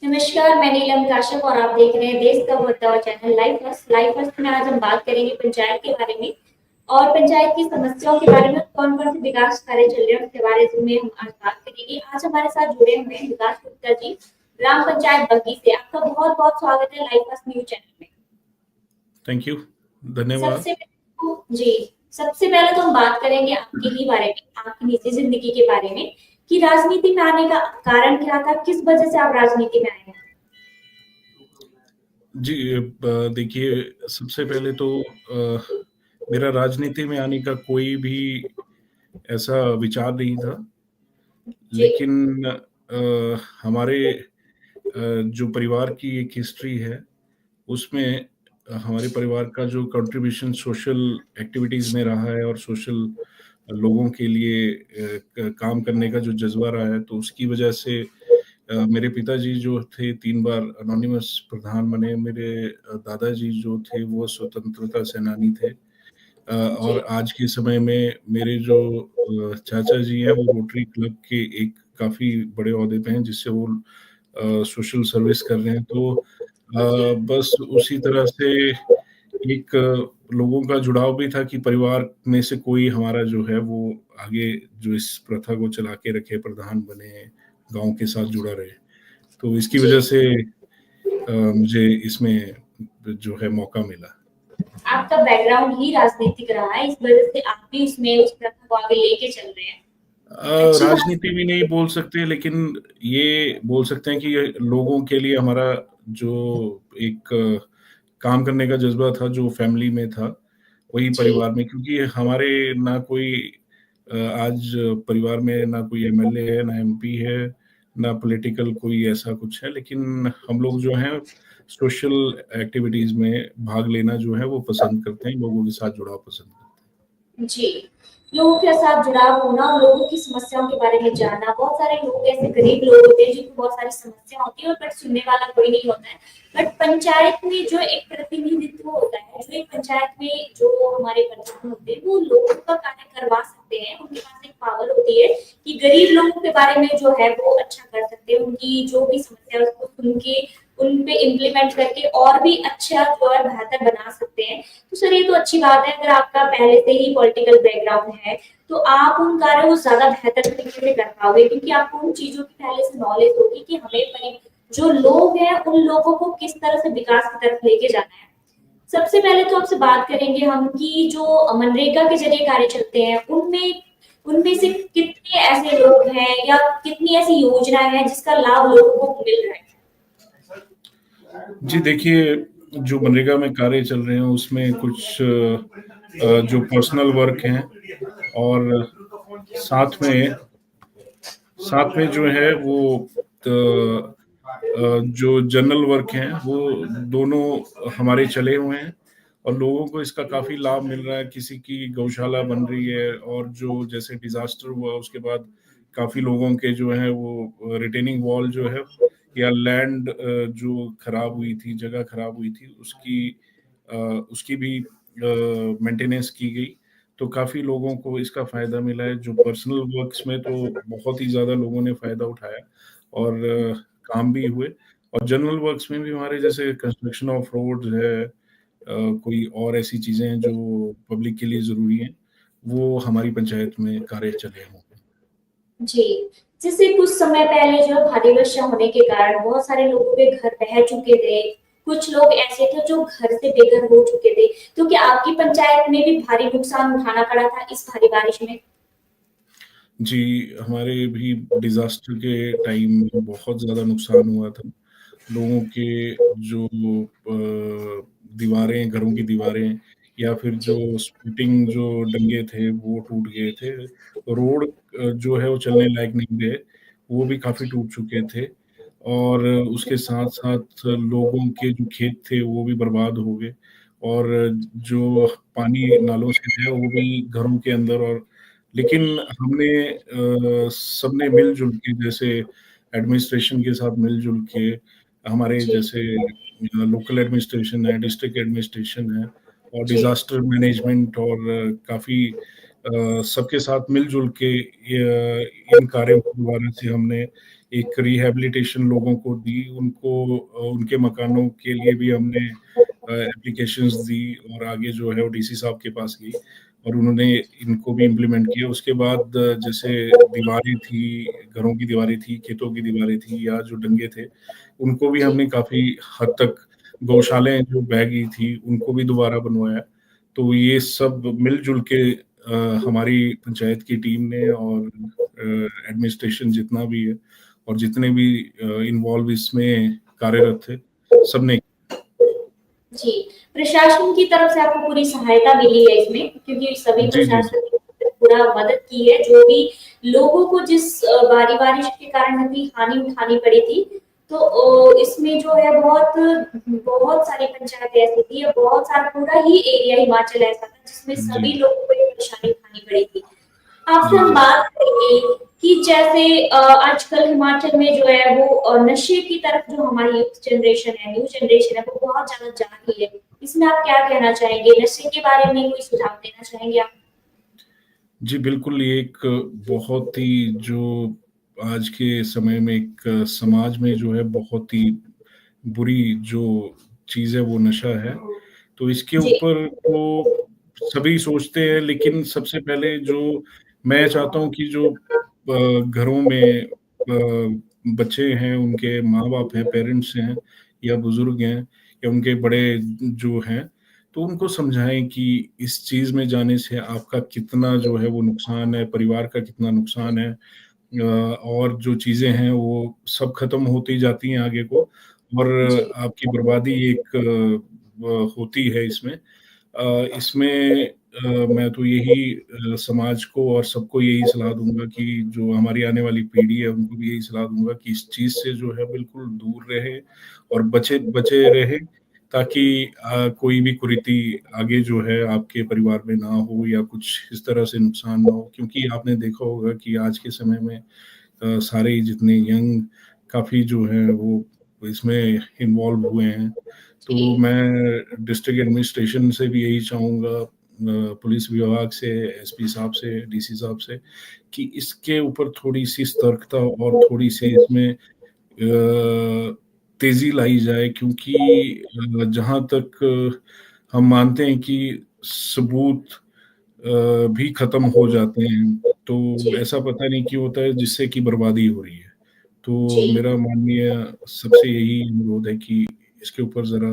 नमस्कार, मैं नीलम काश्यप और आप देख रहे हैं देश का बढ़ता channel live first. Live first में आज हम बात करेंगे पंचायत के बारे में और पंचायत की समस्याओं के बारे में। कौन-कौन से विकास कार्य चल रहे हैं उसके बारे में हम आज बात करेंगे। आज हमारे साथ जुड़े हुए हैं विकास गुप्ता जी, ग्राम पंचायत बग्गी से। आपका बहुत-बहुत स्वागत है लाइव फर्स्ट न्यूज़ चैनल में। थैंक यू, धन्यवाद। सबसे पहले तो हम बात करेंगे आपके ही बारे में, आपकी निजी जिंदगी के बारे में कि राजनीति में आने का कारण क्या था, किस वजह से आप राजनीति में आए हैं? जी, देखिए, सबसे पहले तो मेरा राजनीति में आने का कोई भी ऐसा विचार नहीं था। जी, लेकिन हमारे जो परिवार की एक हिस्ट्री है, उसमें हमारे परिवार का जो कंट्रीब्यूशन सोशल एक्टिविटीज़ में रहा है और सोशल लोगों के लिए काम करने का जो जज़्बा रहा है, तो उसकी वजह से मेरे पिताजी जो थे 3 बार एनोनिमस प्रधान बने। मेरे दादाजी जो थे वो स्वतंत्रता सेनानी थे। जी, और आज के समय में मेरे जो चाचा जी हैं वो रोटरी क्लब के एक काफ़ी बड़े ओहदे पे हैं, जिससे वो सोशल सर्विस कर रहे हैं। तो बस उसी तरह से एक लोगों का जुड़ाव भी था कि परिवार में से कोई हमारा जो है वो आगे जो इस प्रथा को चला के रखे, प्रधान बने, गाँव के साथ जुड़ा रहे। तो इसकी जी। वजह से मुझे इसमें जो है मौका मिला। आपका बैकग्राउंड ही राजनीतिक रहा है, इस वजह से आप भी उसमें उस प्रथा को आगे लेके चल रहे हैं। अच्छी बात। राजनीति भी नहीं बोल सकते, लेकिन ये बोल सकते हैं कि ये लोगों के लिए हमारा जो एक काम करने का जज़्बा था, जो फैमिली में था, वही जी, परिवार में, क्योंकि हमारे ना कोई आज परिवार में ना कोई एमएलए है, ना एमपी है, ना पॉलिटिकल कोई ऐसा कुछ है, लेकिन हम लोग जो हैं सोशल एक्टिविटीज़ में भाग लेना जो है वो पसंद करते हैं, लोगों के साथ जुड़ाव पसंद करते हैं। जी। लोगों के साथ जुड़ाव होना और लोगों की समस्याओं के बारे में जानना। बहुत सारे लोग ऐसे गरीब लोग होते हैं जिनको बहुत सारी समस्या होती है और बट सुनने वाला कोई नहीं होता है। बट पंचायत में जो एक प्रतिनिधित्व होता है, जो एक पंचायत में जो हमारे प्रधान होते हैं, वो लोगों का कार्य करवा सकते हैं। उनके पास एक पावर होती है कि गरीब लोगों के बारे में जो है वो अच्छा कर सकते हैं। उनकी जो भी समस्या है उसको सुन के उन पे इम्प्लीमेंट करके और भी अच्छा जो है बेहतर बना सकते हैं। तो सर ये तो अच्छी बात है, अगर आपका पहले से ही पॉलिटिकल बैकग्राउंड है तो आप उन कार्यों को ज्यादा बेहतर तरीके से कर पाओगे, क्योंकि आपको उन चीजों की पहले से नॉलेज होगी कि जो लोग हैं उन लोगों को किस तरह से विकास की तरफ लेके जाना है। सबसे पहले तो आपसे बात करेंगे हम कि जो मनरेगा के जरिए कार्य चलते हैं उनमें उनमें से कितने ऐसे लोग हैं या कितनी ऐसी योजनाएं हैं जिसका लाभ लोगों को मिल रहा है? जी, देखिए, जो मनरेगा में कार्य चल रहे हैं उसमें कुछ जो पर्सनल वर्क हैं और साथ में साथ में जो है वो जो जनरल वर्क हैं वो दोनों हमारे चले हुए हैं और लोगों को इसका काफ़ी लाभ मिल रहा है। किसी की गौशाला बन रही है और जो जैसे डिज़ास्टर हुआ उसके बाद काफ़ी लोगों के जो है वो रिटेनिंग वॉल जो है या लैंड जो खराब हुई थी, जगह खराब हुई थी, उसकी भी मेंटेनेंस की गई। तो काफ़ी लोगों को इसका फ़ायदा मिला है। जो पर्सनल वर्क्स में तो बहुत ही ज़्यादा लोगों ने फ़ायदा उठाया और काम भी हुए, और जनरल वर्क्स में भी हमारे जैसे कंस्ट्रक्शन ऑफ रोड्स है, कोई और ऐसी चीज़ें हैं जो पब्लिक के लिए ज़रूरी हैं, वो हमारी पंचायत में कार्य चले हुए हैं। जी, जैसे कुछ समय पहले जो भारी वर्षा होने के कारण बहुत सारे लोगों के घर बह चुके थे। कुछ लोग ऐसे थे जो घर से बेघर हो चुके थे। तो क्या आपकी पंचायत में भी भारी नुकसान उठाना पड़ा था इस भारी बारिश में? जी, हमारे भी डिज़ास्टर के टाइम में बहुत ज़्यादा नुकसान हुआ था। लोगों के जो दीवारें, घरों की दीवारें या फिर जो जी, स्प्लिटिंग जो डंगे थे, वो टूट गए थे। रोड जो है वो चलने लायक नहीं रहे, वो भी काफ़ी जी, टूट चुके थे और उसके साथ-साथ लोगों के जो खेत थे, वो भी बर्बाद हो गए और जो पानी नालों से है, वो भी घरों के अंदर। और लेकिन हमने सबने मिल-जुल के, जैसे एडमिनिस्ट्रेशन के साथ मिल-जुल के, हमारे जी, जैसे लोकल एडमिनिस्ट्रेशन है, डिस्ट्रिक्ट एडमिनिस्ट्रेशन है और जी, डिज़ास्टर मैनेजमेंट और काफ़ी सबके साथ मिल-जुल के इन कार्यों को दोबारा से हमने एक रिहैबिलिटेशन लोगों को दी, उनको उनके मकानों के लिए भी हमने एप्लीकेशंस दी और आगे जो है वो डीसी साहब के पास गई और उन्होंने इनको भी इम्प्लीमेंट किया। उसके बाद जैसे दीवारें थी, घरों की दीवारें थी, खेतों की दीवारें थी या जो डंगे थे, उनको भी जी, हमने काफ़ी हद तक गौशालाएँ जो बह गई थी, उनको भी दोबारा बनवाया। तो ये सब मिल-जुल के हमारी पंचायत की टीम ने और एडमिनिस्ट्रेशन जितना भी है और जितने भी इन्वॉल्व इसमें कार्यरत थे, सबने जी। प्रशासन की तरफ से आपको पूरी सहायता मिली है इसमें, क्योंकि सभी जी, जी, जी। प्रशासन ने पूरा मदद की है, जो भी लोगों को जिस भारी बारिश के कारण इतनी हानि उठानी पड़ी थी, तो इसमें जो है बहुत बहुत सारी पंचायतें ऐसी थी, या बहुत सारा पूरा ही एरिया हिमाचल ऐसा था जिसमें जी। सभी लोगों को ये परेशानी उठानी पड़ी थी। आपसे जी, हम जी। बात करेंगे कि जैसे आजकल हिमाचल में जो है वो नशे की तरफ जो हमारी यूथ जनरेशन है, न्यू जनरेशन है, वो बहुत ज्यादा जा रही है। इसमें आप क्या कहना चाहेंगे? नशे के बारे में कोई सुझाव देना चाहेंगे आप? जी, बिल्कुल, ये एक बहुत ही जो आज के समय में एक समाज में जो है बहुत ही बुरी जो चीज़ है वो नशा है। तो इसके जी, ऊपर तो सभी सोचते हैं लेकिन सबसे पहले जो मैं चाहता हूँ कि जो घरों में बच्चे हैं, उनके माँ-बाप हैं, पेरेंट्स हैं या बुज़ुर्ग हैं या उनके बड़े जो हैं, तो उनको समझाएँ कि इस चीज़ में जाने से आपका कितना जो है वो नुकसान है, परिवार का कितना नुकसान है। और जो चीज़ें हैं वो सब खत्म होती जाती हैं आगे को और जी, आपकी बर्बादी एक होती है इसमें। इसमें मैं तो यही समाज को और सबको यही सलाह दूँगा कि जो हमारी आने वाली पीढ़ी है उनको भी यही सलाह दूँगा कि इस चीज़ से जो है बिल्कुल दूर रहें और बचे बचे रहें ताकि कोई भी कुरीति आगे जो है आपके परिवार में ना हो या कुछ इस तरह से नुकसान ना हो। क्योंकि आपने देखा होगा कि आज के समय में सारे ही जितने यंग काफ़ी जो हैं वो इसमें इन्वॉल्व हुए हैं। तो जी, मैं डिस्ट्रिक्ट एडमिनिस्ट्रेशन से भी यही चाहूँगा पुलिस विभाग से, एसपी साहब से, डीसी साहब से कि इसके ऊपर थोड़ी-सी सतर्कता और थोड़ी-सी इसमें तेज़ी लाई जाए क्योंकि जहाँ तक हम मानते हैं कि सबूत भी ख़त्म हो जाते हैं, तो जी, ऐसा पता नहीं क्यों होता है जिससे कि बर्बादी हो रही है। तो जी। मेरा माननीय सबसे यही अनुरोध है कि इसके ऊपर ज़रा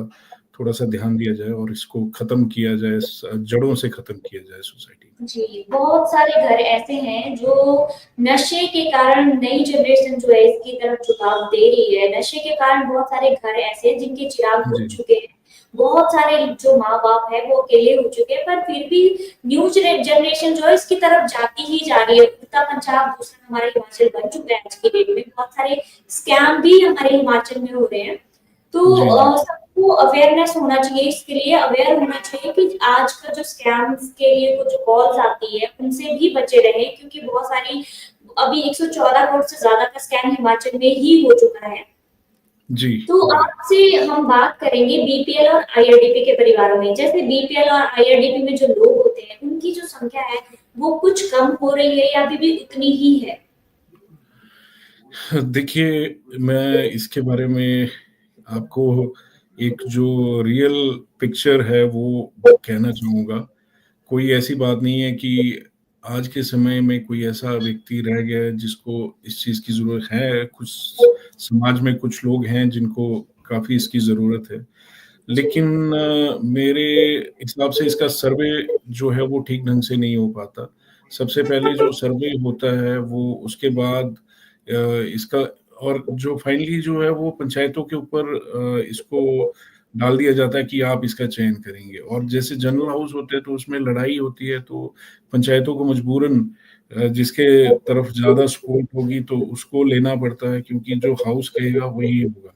थोड़ा-सा ध्यान दिया जाए और इसको ख़त्म किया जाए, जड़ों से ख़त्म किया जाए सोसाइटी में। जी, बहुत सारे घर ऐसे हैं जो नशे के कारण नई जनरेशन जो है इसकी तरफ झुकाव दे रही है। नशे के कारण बहुत सारे घर ऐसे हैं जिनके चिराग बुझ जी, चुके हैं। बहुत सारे जो माँ-बाप हैं वो अकेले हो चुके हैं, पर फिर भी न्यू जनरेशन जो है इसकी तरफ जाती ही जा रही है। उड़ता पंजाब दूसरा हमारा हिमाचल बन चुका है आज की डेट में। बहुत सारे स्कैम भी हमारे हिमाचल में हो रहे हैं। तो जी, जी। सबको अवेयरनेस होना चाहिए, इसके लिए अवेयर होना चाहिए कि आज का जो स्कैम्स के लिए कुछ कॉल्स आती है उनसे भी बचे रहें, क्योंकि बहुत सारी अभी 114 करोड़ से ज्यादा का स्कैम हिमाचल में ही हो चुका है। जी, तो जी। आपसे हम बात करेंगे बीपीएल और आईआरडीपी के परिवारों में। जैसे बीपीएल और आईआरडीपी में जो लोग होते हैं उनकी जो संख्या है वो कुछ कम हो रही है या अभी भी उतनी ही है? देखिए, मैं इसके बारे में आपको एक जो रियल पिक्चर है वो कहना चाहूँगा। कोई ऐसी बात नहीं है कि आज के समय में कोई ऐसा व्यक्ति रह गया है जिसको इस चीज़ की ज़रूरत है। कुछ समाज में कुछ लोग हैं जिनको काफ़ी इसकी ज़रूरत है। जी, लेकिन मेरे हिसाब से इसका सर्वे जो है वो ठीक ढंग से नहीं हो पाता। सबसे पहले जो सर्वे होता है वो उसके बाद इसका और जो फाइनली जो है वो पंचायतों के ऊपर इसको डाल दिया जाता है कि आप इसका चयन करेंगे और जैसे जनरल हाउस होते हैं तो उसमें लड़ाई होती है तो पंचायतों को मजबूरन जिसके तरफ ज़्यादा सपोर्ट होगी तो उसको लेना पड़ता है क्योंकि जो हाउस कहेगा वही होगा।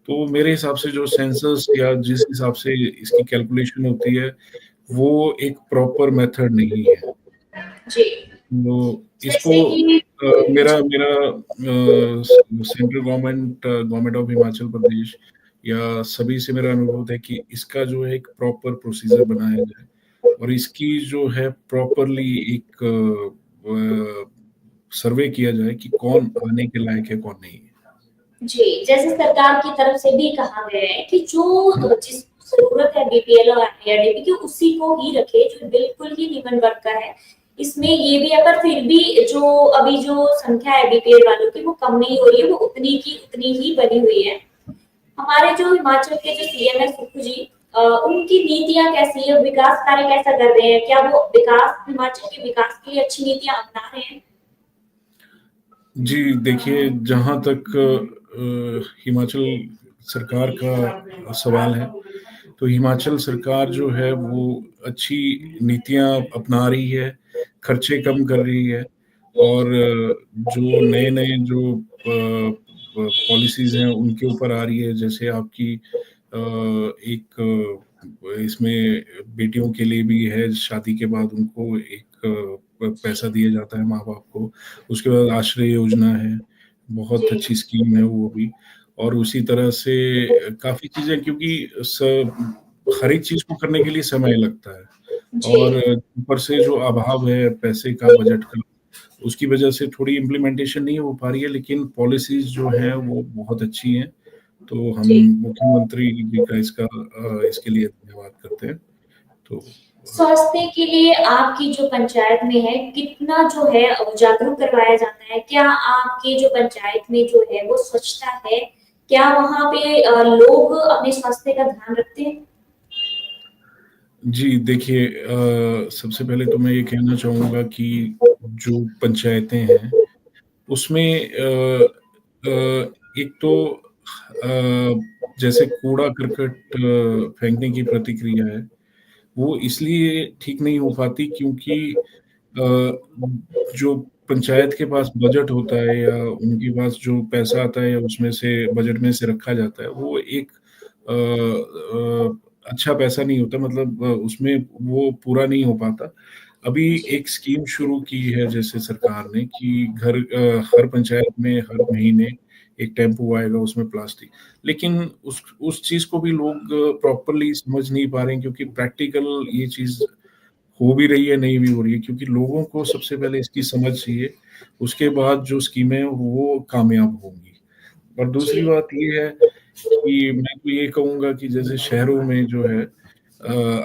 तो मेरे हिसाब से जो सेंसस या जिस हिसाब से इसकी कैलकुलेशन होती है, वो एक प्रॉपर मेथड नहीं है। जी। तो इसको जैसे कि मेरा मेरा central government of Himachal Pradesh या सभी से मेरा अनुरोध है कि इसका जो है एक प्रॉपर प्रोसीजर बनाया जाए और इसकी जो है प्रॉपरली एक सर्वे किया जाए कि कौन आने के लायक है, कौन नहीं है। जी, जैसे सरकार की तरफ से भी कहा गया है कि जो जिसको ज़रूरत है बीपीएल और आईआरडीपी की उसी को ही रखे, जो बिल्कुल ही निम्न वर्ग का है। इसमें ये भी है, पर फिर भी जो अभी जो संख्या है बीपीएल वालों की वो कम नहीं हो रही है, वो उतनी की उतनी ही बनी हुई है। हमारे जो हिमाचल के जो सीएम है सुक्खू जी, उनकी नीतियाँ कैसी है? विकास कार्य कैसा कर रहे हैं? क्या वो विकास हिमाचल के विकास के लिए अच्छी नीतियाँ अपना रहे हैं? जी, देखिए जहाँ तक हिमाचल सरकार का सवाल है, तो हिमाचल सरकार जो है वो अच्छी नीतियाँ अपना रही है, खर्चे कम कर रही है और जो नए-नए जो पॉलिसीज़ हैं उनके ऊपर आ रही है। जैसे आपकी एक इसमें बेटियों के लिए भी है, शादी के बाद उनको एक पैसा दिया जाता है माँ-बाप को। उसके बाद आश्रय योजना है, बहुत जी, अच्छी स्कीम है वो भी। और उसी तरह से काफ़ी चीज़ें, क्योंकि हर एक चीज़ को करने के लिए समय लगता है और जी, ऊपर से जो अभाव है पैसे का, बजट का, उसकी वजह से थोड़ी इम्प्लीमेंटेशन नहीं हो पा रही है, लेकिन पॉलिसीज़ जो हैं वो बहुत अच्छी हैं। तो हम जी। मुख्यमंत्री जी का इसके लिए धन्यवाद करते हैं। तो स्वास्थ्य के लिए आपकी जो पंचायत में है, कितना जो है जागरूक करवाया जाता है? क्या आपकी जो पंचायत में जो है वो स्वच्छता है? क्या वहाँ पे लोग अपने स्वास्थ्य का ध्यान रखते हैं? जी, देखिए सबसे पहले तो मैं ये कहना चाहूँगा कि जो पंचायतें हैं, उसमें एक तो जैसे कूड़ा-करकट फेंकने की प्रतिक्रिया है, वो इसलिए ठीक नहीं हो पाती क्योंकि अ, जो पंचायत के पास बजट होता है या उनके पास जो पैसा आता है या उसमें से बजट में से रखा जाता है, वो एक अच्छा पैसा नहीं होता, मतलब उसमें वो पूरा नहीं हो पाता। अभी जी, एक स्कीम शुरू की है जैसे सरकार ने कि हर पंचायत में हर महीने एक टेम्पो आएगा उसमें प्लास्टिक। लेकिन उस चीज़ को भी लोग प्रॉपर्ली समझ नहीं पा रहे हैं, क्योंकि प्रैक्टिकल ये चीज़ हो भी रही है, नहीं भी हो रही है, क्योंकि लोगों को जी, सबसे पहले इसकी समझ चाहिए, उसके बाद जो स्कीमें वो कामयाब होंगी। और दूसरी जी, बात ये है कि मैं तो ये कहूँगा कि जैसे शहरों में जो है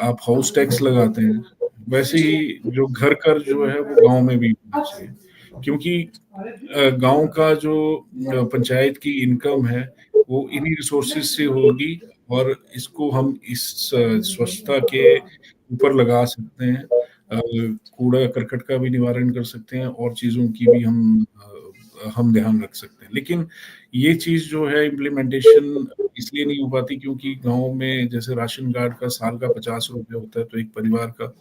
आप हाउस टैक्स लगाते हैं, वैसे जी, ही जो घर कर जो है वो गाँव में भी होना चाहिए। क्योंकि गाँव का जो पंचायत की इनकम है, वो इन्हीं रिसोर्सेज़ से होगी और इसको हम इस स्वच्छता के ऊपर लगा सकते हैं। कूड़ा-करकट का भी निवारण कर सकते हैं और चीज़ों की भी हम ध्यान रख सकते हैं। लेकिन ये चीज़ जो है इम्प्लीमेंटेशन इसलिए नहीं हो पाती क्योंकि गाँव में जैसे राशन कार्ड का साल का ₹50 होता है, तो एक परिवार का,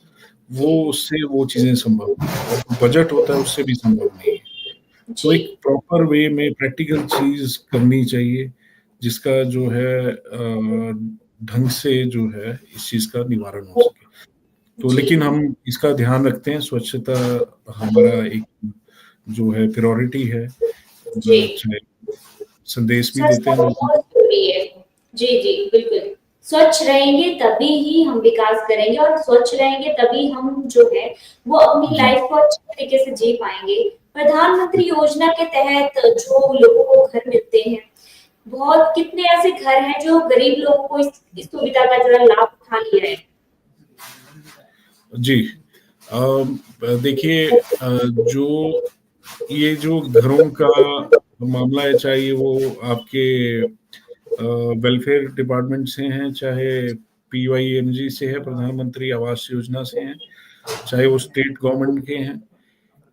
वो जी, उससे वो चीज़ें संभव नहीं है और जो बजट होता है उससे भी संभव नहीं है। तो एक जी, प्रॉपर वे में प्रैक्टिकल चीज़ करनी चाहिए, जिसका जो है ढंग से जो है इस चीज़ का निवारण हो सके। तो जी, लेकिन हम इसका ध्यान रखते हैं, स्वच्छता हमारा एक जो है प्रायोरिटी है, जी। चाहे संदेश भी देते स्वच्छता हैं तो लोगों बहुत को। ज़रूरी है। जी, जी, बिल्कुल। स्वच्छ रहेंगे तभी ही हम विकास करेंगे और स्वच्छ रहेंगे तभी हम जो है वो अपनी जी, लाइफ को अच्छे तरीके से जी पाएँगे। प्रधानमंत्री योजना के तहत जो लोगों को घर मिलते हैं, बहुत कितने ऐसे घर हैं जो गरीब लोगों को इस सुविधा का जो है लाभ उठा लिया है। जी। देखिए जो ये जो घरों का मामला है, चाहे वो आपके वेलफेयर डिपार्टमेंट से हैं, चाहे पीवाईएमजी से है, प्रधानमंत्री आवास योजना से हैं, चाहे वो स्टेट गवर्नमेंट के हैं।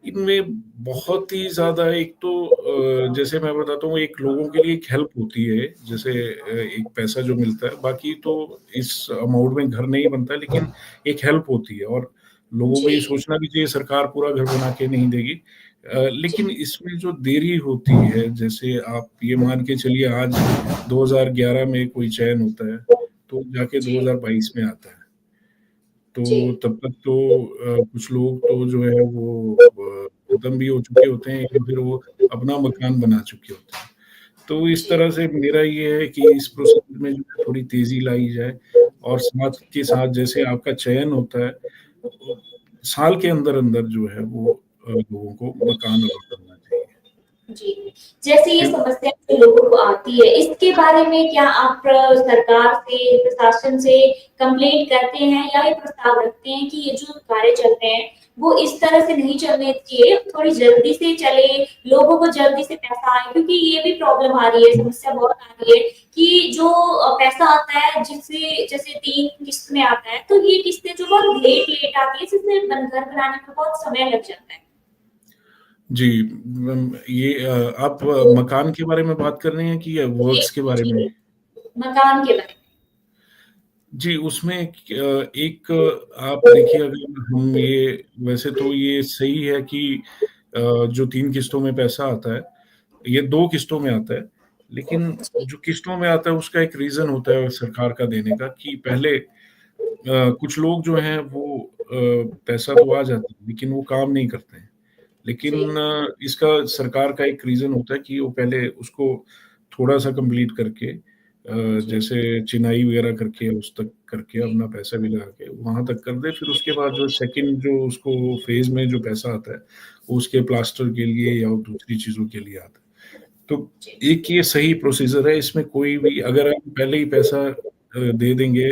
इनमें बहुत ही ज़्यादा एक तो जैसे मैं बताता हूँ, एक लोगों के लिए एक हेल्प होती है, जैसे एक पैसा जो मिलता है, बाकी तो इस अमाउंट में घर नहीं बनता है, लेकिन एक हेल्प होती है और लोगों को ये जी, सोचना भी चाहिए सरकार पूरा घर बना के नहीं देगी। जी, लेकिन इसमें जो देरी होती है, जैसे आप ये मान के चलिए आज 2011 में कोई चयन होता है, तो जाके जी, 2022 में आता है। तो जी, तब तक तो कुछ लोग तो जो है वो खत्म भी हो चुके होते हैं या फिर वो अपना मकान बना चुके होते हैं। तो इस जी। तरह से मेरा ये है कि इस प्रोसीजर में जो है थोड़ी तेज़ी लाई जाए और साथ के साथ जैसे आपका चयन होता है, साल के अंदर-अंदर जो है वो लोगों को मकान अलॉट करना चाहिए। जी, जैसे ये क्यों समस्या जो लोगों को आती है, इसके बारे में क्या आप सरकार से, प्रशासन से कंप्लेंट करते हैं या ये प्रस्ताव रखते हैं कि ये जो कार्य चल रहे हैं, वो इस तरह से नहीं चलने चाहिए, थोड़ी जल्दी से चले, लोगों को जल्दी से पैसा आए? क्योंकि ये भी प्रॉब्लम आ रही है, समस्या बहुत आ रही है कि जो पैसा आता है जिससे जैसे 3 किस्त में आता है, तो ये किस्तें जो बहुत लेट आती है, जिससे घर बनाने में बहुत समय लग जाता है। जी, ये आप मकान के बारे में बात कर रहे हैं कि जी, वर्क्स के बारे में? जी, मकान के बारे जी, उसमें एक आप देखिए, अगर हम ये वैसे तो ये सही है कि जो 3 किस्तों में पैसा आता है, ये 2 किस्तों में आता है, लेकिन में। जो किस्तों में आता है उसका एक रीज़न होता है सरकार का देने का कि पहले कुछ लोग जो हैं वो पैसा तो आ जाता है, लेकिन वो काम नहीं करते हैं। जी, लेकिन इसका सरकार का एक रीज़न होता है कि वो पहले उसको थोड़ा-सा कंप्लीट करके जी, जैसे चिनाई वगैरह करके उस तक करके जी, अपना पैसा भी लगा के वहाँ तक कर दे, फिर उसके बाद जो सेकंड जो उसको फ़ेज़ में जो पैसा आता है, वो उसके प्लास्टर के लिए या दूसरी चीज़ों के लिए आता है। तो जी, एक ये सही प्रोसीजर है, इसमें कोई भी अगर आप पहले ही पैसा दे देंगे,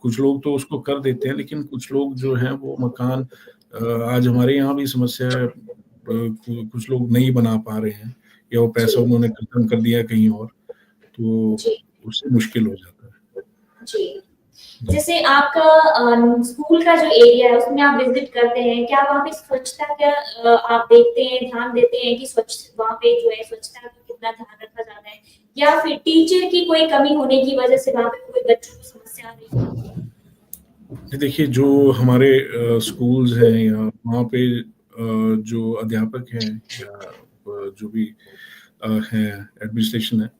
कुछ लोग तो उसको कर देते हैं, लेकिन कुछ लोग जो हैं वो मकान आज हमारे यहाँ भी समस्या है, कुछ लोग नहीं बना पा रहे हैं या वो पैसा जी, उन्होंने खत्म कर दिया कहीं और, तो जी, उससे मुश्किल हो जाता है। जी। जी। जैसे आपका स्कूल का जो एरिया है, उसमें आप विज़िट करते हैं, क्या वहाँ पे स्वच्छता क्या आप देखते हैं, ध्यान देते हैं कि वहाँ पे जो है स्वच्छता का कितना ध्यान रखा जाता है? या फिर टीचर की कोई कमी होने की वजह से वहाँ पे कोई बच्चों को समस्या आ रही है? जी, देखिए जो हमारे स्कूल्स हैं या वहाँ पे जो अध्यापक हैं या जो भी हैं एडमिनिस्ट्रेशन है,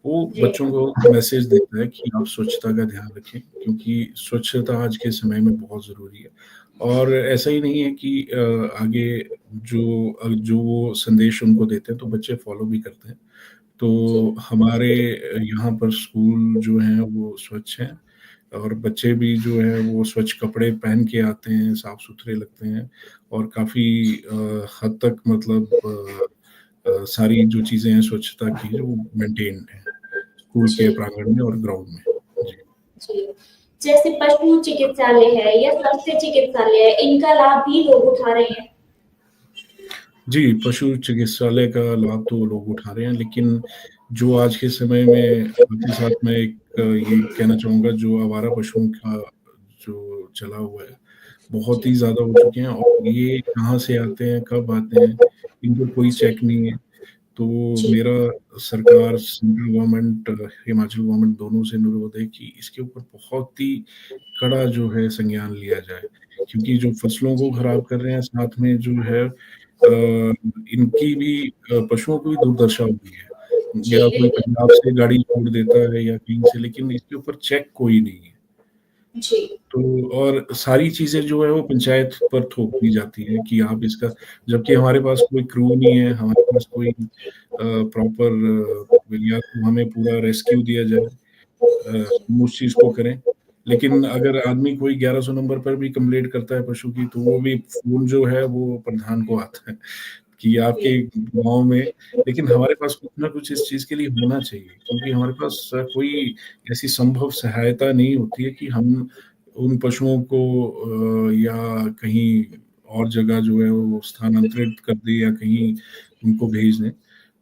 वो जी, बच्चों को मैसेज देता है कि आप स्वच्छता का ध्यान रखें क्योंकि स्वच्छता आज के समय में बहुत ज़रूरी है। और ऐसा ही नहीं है कि आगे जो वो संदेश उनको देते हैं तो बच्चे फ़ॉलो भी करते हैं। जी, तो हमारे यहाँ पर स्कूल जो हैं वो स्वच्छ हैं और बच्चे भी जो हैं वो स्वच्छ कपड़े पहन के आते हैं, साफ-सुथरे लगते हैं और काफ़ी हद तक मतलब सारी जो चीज़ें हैं स्वच्छता की वो मेंटेन्ड हैं, स्कूल के जी, प्रांगण में और ग्राउंड में। जी। जी। जैसे पशु चिकित्सालय है या स्वास्थ्य चिकित्सालय है, इनका लाभ भी लोग उठा रहे हैं? जी, पशु चिकित्सालय का लाभ तो लोग उठा रहे हैं, लेकिन जो आज के समय में साथ ही साथ मैं एक ये कहना चाहूँगा जो आवारा पशुओं का जो चला हुआ है, बहुत जी, ही ज़्यादा हो चुके हैं और ये कहाँ से आते हैं, कब आते हैं, इनको कोई चेक जी, नहीं है। तो जी, मेरा सरकार, सेंट्रल गवर्नमेंट, हिमाचल गवर्नमेंट दोनों से अनुरोध है कि इसके ऊपर बहुत ही कड़ा जो है संज्ञान लिया जाए। क्योंकि जो फसलों को खराब कर रहे हैं, साथ में जो है इनकी भी पशुओं की भी दुर्दशा हो रही है। जी, या कोई बिल्कुल। पंजाब से गाड़ी छोड़ देता है या कहीं से, लेकिन इसके ऊपर चेक कोई नहीं है। जी, तो और सारी चीज़ें जो है वो पंचायत पर थोप दी जाती है कि आप इसका, जबकि हमारे पास कोई क्रू नहीं है, हमारे पास कोई प्रॉपर या तो हमें पूरा रेस्क्यू दिया जाए, हम उस चीज़ को करें। लेकिन अगर आदमी कोई 1100 नंबर पर भी कंप्लेंट करता है पशु की, तो वो भी फ़ोन जो है वो प्रधान को आता है कि आपके जी, गाँव में, लेकिन हमारे पास कुछ ना कुछ इस चीज़ के लिए होना चाहिए क्योंकि हमारे पास कोई ऐसी संभव सहायता नहीं होती है कि हम उन पशुओं को या कहीं और जगह जो है वो स्थानांतरित कर दें या कहीं उनको भेज दें।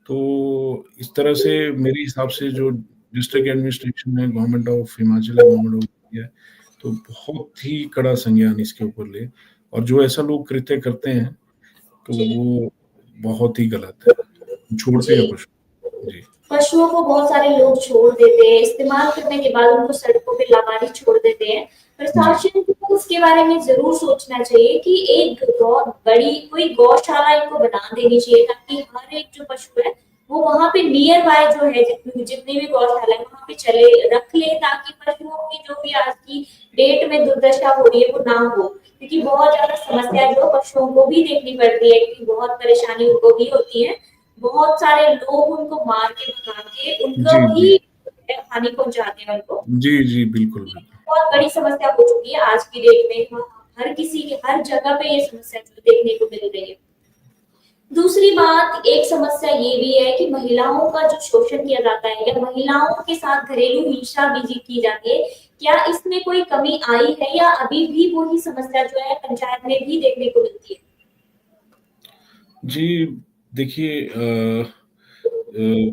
तो इस तरह से मेरे हिसाब से जो डिस्ट्रिक्ट एडमिनिस्ट्रेशन है, गवर्नमेंट ऑफ हिमाचल है, गवर्नमेंट ऑफ इंडिया है, तो बहुत ही कड़ा संज्ञान इसके ऊपर ले और जो ऐसा लोग कृत्य करते हैं, तो जी, वो बहुत ही गलत है। छोड़ते हैं जी। पशु। जी। पशुओं को बहुत सारे लोग छोड़ देते हैं, इस्तेमाल करने के बाद उनको सड़कों पे लावारिस छोड़ देते हैं। जी। प्रशासन को इसके बारे में ज़रूर सोचना चाहिए कि एक बहुत बड़ी कोई गौशाला इनको बना देनी चाहिए ताकि हर एक जो पशु है, वो वहाँ पे नियर बाय जो है जितनी भी गौशाला है वहाँ पे चले रख ले ताकि पशुओं की जो भी आज की डेट में दुर्दशा हो रही है वो ना हो। क्योंकि बहुत ज़्यादा समस्या जो पशुओं को भी देखनी पड़ती है क्योंकि बहुत परेशानी उनको भी होती है। बहुत सारे लोग उनको मार के भगा के उनको जी, जी। ही हानि पहुंचाते हैं उनको। जी, जी, बिल्कुल, ये बिल्कुल। बहुत बड़ी समस्या हो चुकी है आज की डेट में। हर किसी के हर जगह पे ये समस्या जो देखने को मिल रही है। दूसरी बात, एक समस्या ये भी है कि महिलाओं का जो शोषण किया जाता है या महिलाओं के साथ घरेलू हिंसा भी की जाती है, क्या इसमें कोई कमी आई है या अभी भी वही समस्या जो है पंचायत में भी देखने को मिलती है? जी, देखिए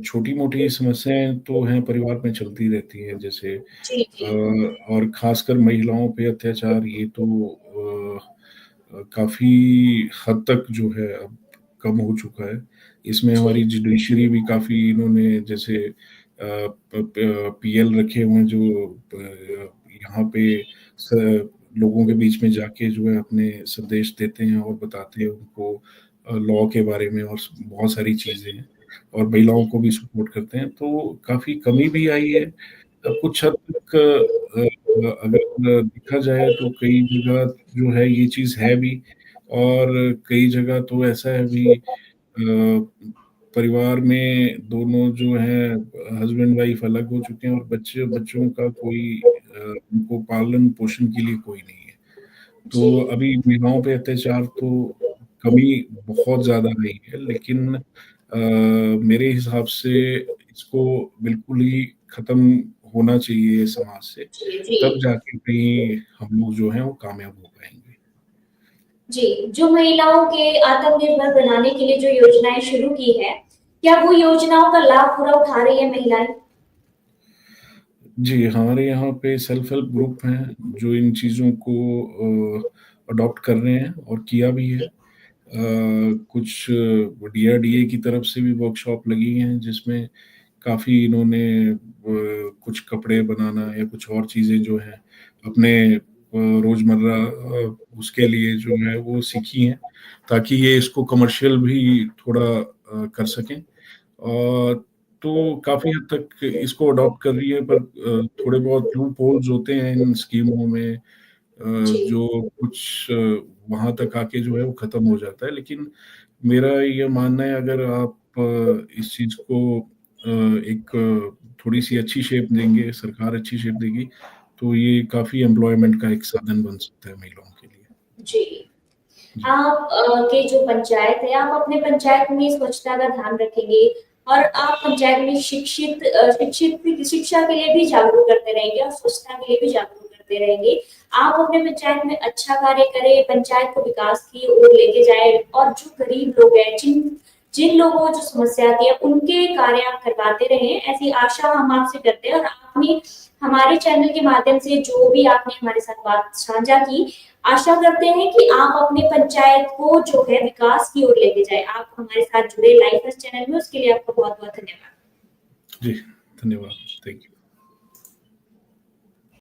छोटी-मोटी समस्याएँ तो हैं परिवार में चलती रहती हैं जैसे जी, जी। और ख़ासकर महिलाओं पे अत्याचार ये तो काफ़ी हद तक जो है अब कम हो चुका है। इसमें जी, हमारी जुडिशरी भी काफ़ी इन्होंने जैसे पीएल रखे हुए हैं जो यहाँ पे स लोगों के बीच में जाके जो है अपने संदेश देते हैं और बताते हैं उनको लॉ के बारे में और बहुत सारी जी, चीज़ें हैं और महिलाओं को भी सपोर्ट करते हैं, तो काफ़ी कमी भी आई है। कुछ हद तक अगर देखा जाए तो कई जगह जो है ये चीज़ है भी और कई जगह तो ऐसा है भी परिवार में दोनों जो हैं हस्बैंड-वाइफ अलग हो चुके हैं और बच्चों का कोई उनको पालन-पोषण के लिए कोई नहीं है। तो जी, अभी महिलाओं पे अत्याचार तो कमी बहुत ज़्यादा आई है, लेकिन मेरे हिसाब से इसको बिल्कुल ही खत्म होना चाहिए समाज से, जी, जी। तब जाके कहीं हम लोग जो हैं वो कामयाब हो पाएँगे। जी, जो महिलाओं के आत्मनिर्भर बनाने के लिए जो योजनाएँ शुरू की है, क्या वो योजनाओं का लाभ पूरा उठा रही है महिलाएँ? जी, हमारे यहाँ पे सेल्फ हेल्प ग्रुप हैं, जो इन चीज़ों को अडॉप्ट कर रहे हैं और किया भी है। कुछ डीआरडीए की तरफ से भी वर्कशॉप लगी हैं, जिसमें काफ़ी इन्होंने कुछ कपड़े बनाना या कुछ और चीज़ें जो हैं, अपने रोज़मर्रा उसके लिए जो है वो सीखी हैं, ताकि ये इसको कमर्शियल भी थोड़ा कर सकें। तो काफ़ी हद तक इसको अडॉप्ट कर रही है पर थोड़े बहुत लूप होल्स होते हैं इन स्कीमों में जी, जो कुछ वहाँ तक आके जो है वो ख़त्म हो जाता है। लेकिन मेरा ये मानना है अगर आप इस चीज़ को एक थोड़ी-सी अच्छी शेप देंगे, सरकार अच्छी शेप देगी, तो ये काफ़ी एम्प्लॉयमेंट का एक साधन बन सकता है महिलाओं के लिए। जी। जी। आप के जो पंचायत है, आप अपने पंचायत में स्वच्छता का ध्यान रखेंगे और आप पंचायत में शिक्षा के लिए भी जागरूक करते रहेंगे और स्वच्छता के लिए भी जागरूक करते रहेंगे। आप अपने पंचायत में अच्छा कार्य करें, पंचायत को विकास की ओर लेके जाएँ और जो गरीब लोग हैं, जिन जिन लोगों को जो समस्या आती है, उनके कार्य आप करवाते रहें, ऐसी आशा हम आपसे करते हैं और आपने हमारे चैनल के माध्यम से जो भी आपने हमारे साथ बात साझा की, आशा करते हैं कि आप अपने पंचायत को जो है विकास की ओर लेके जाएँ। आप हमारे साथ जुड़े लाइफ फर्स्ट चैनल में, उसके लिए आपका बहुत-बहुत धन्यवाद। जी, धन्यवाद। Thank you.